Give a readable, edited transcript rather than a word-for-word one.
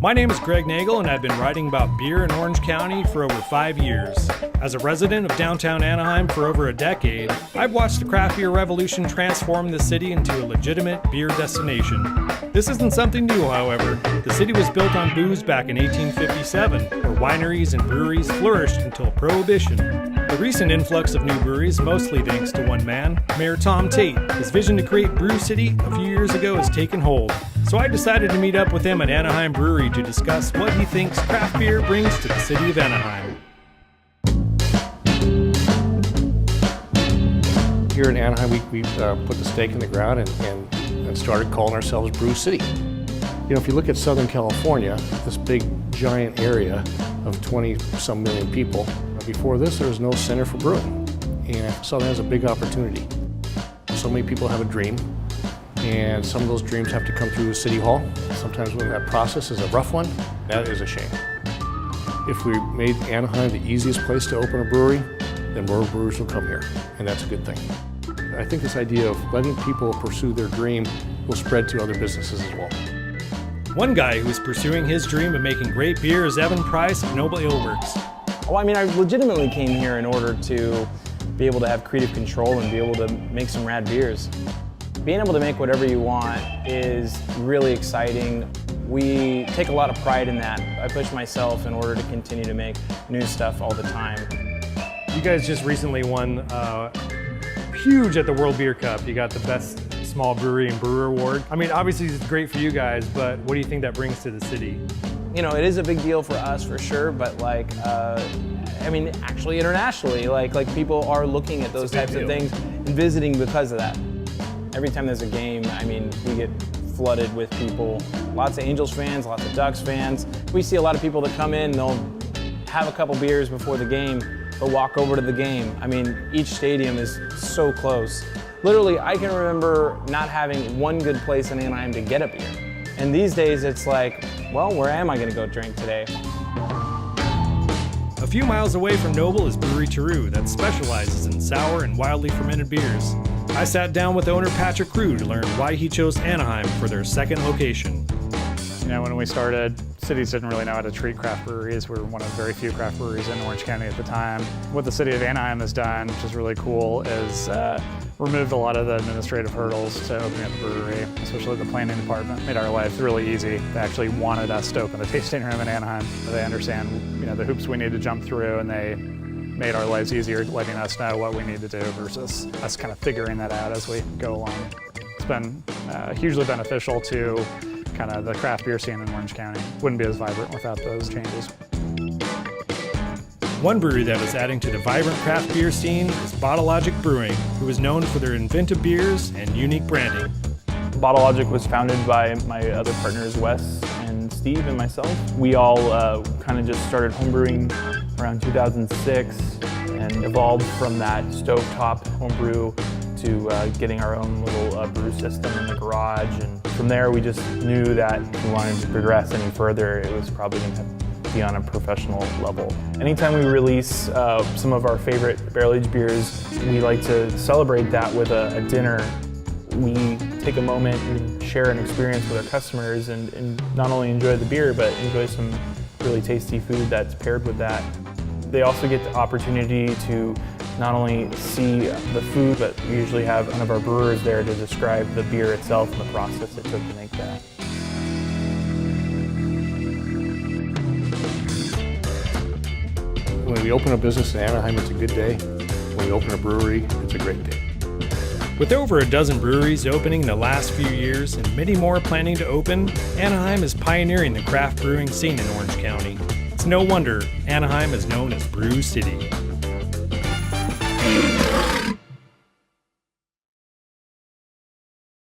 My name is Greg Nagel, and I've been writing about beer in Orange County for over 5 years. As a resident of downtown Anaheim for over a decade, I've watched the craft beer revolution transform the city into a legitimate beer destination. This isn't something new, however. The city was built on booze back in 1857, where wineries and breweries flourished until Prohibition. The recent influx of new breweries, mostly thanks to one man, Mayor Tom Tate. His vision to create Brew City a few years ago has taken hold. So I decided to meet up with him at Anaheim Brewery to discuss what he thinks craft beer brings to the city of Anaheim. Here in Anaheim, we put the stake in the ground and started calling ourselves Brew City. You know, if you look at Southern California, this big giant area of 20-some million people, before this there was no center for brewing. And Southern has a big opportunity. So many people have a dream, and some of those dreams have to come through City Hall. Sometimes when that process is a rough one, that is a shame. If we made Anaheim the easiest place to open a brewery, then more brewers will come here, and that's a good thing. I think this idea of letting people pursue their dream will spread to other businesses as well. One guy who is pursuing his dream of making great beer is Evan Price of Noble Ale Works. Well, I mean, I legitimately came here in order to be able to have creative control and be able to make some rad beers. Being able to make whatever you want is really exciting. We take a lot of pride in that. I push myself in order to continue to make new stuff all the time. You guys just recently won huge at the World Beer Cup. You got the best small brewery and brewer award. I mean, obviously it's great for you guys, but what do you think that brings to the city? You know, it is a big deal for us for sure, but like, I mean, actually internationally, like people are looking at those types of things and visiting because of that. Every time there's a game, I mean, we get flooded with people. Lots of Angels fans, lots of Ducks fans. We see a lot of people that come in, they'll have a couple beers before the game, they'll walk over to the game. I mean, each stadium is so close. Literally, I can remember not having one good place in Anaheim to get a beer. And these days it's like, well, where am I gonna go drink today? A few miles away from Noble is Brewery Teru that specializes in sour and wildly fermented beers. I sat down with owner Patrick Crew to learn why he chose Anaheim for their second location. You know, when we started, cities didn't really know how to treat craft breweries. We were one of very few craft breweries in Orange County at the time. What the city of Anaheim has done, which is really cool, is removed a lot of the administrative hurdles to opening up the brewery, especially the planning department. Made our life really easy. They actually wanted us to open a tasting room in Anaheim. They understand, you know, the hoops we need to jump through, and they made our lives easier, letting us know what we need to do versus us kind of figuring that out as we go along. It's been hugely beneficial to kind of the craft beer scene in Orange County. Wouldn't be as vibrant without those changes. One brewery that is adding to the vibrant craft beer scene is Bottle Logic Brewing, who is known for their inventive beers and unique branding. Bottle Logic was founded by my other partners, Wes and Steve and myself. We all kind of just started homebrewing around 2006 and evolved from that stovetop homebrew to getting our own little brew system in the garage. And from there, we just knew that if we wanted to progress any further, it was probably going to be on a professional level. Anytime we release some of our favorite barrel-aged beers, we like to celebrate that with a dinner. We take a moment and share an experience with our customers and not only enjoy the beer, but enjoy some really tasty food that's paired with that. They also get the opportunity to not only see the food, but we usually have one of our brewers there to describe the beer itself and the process it took to make that. When we open a business in Anaheim, it's a good day. When we open a brewery, it's a great day. With over a dozen breweries opening in the last few years and many more planning to open, Anaheim is pioneering the craft brewing scene in Orange County. It's no wonder Anaheim is known as Brew City.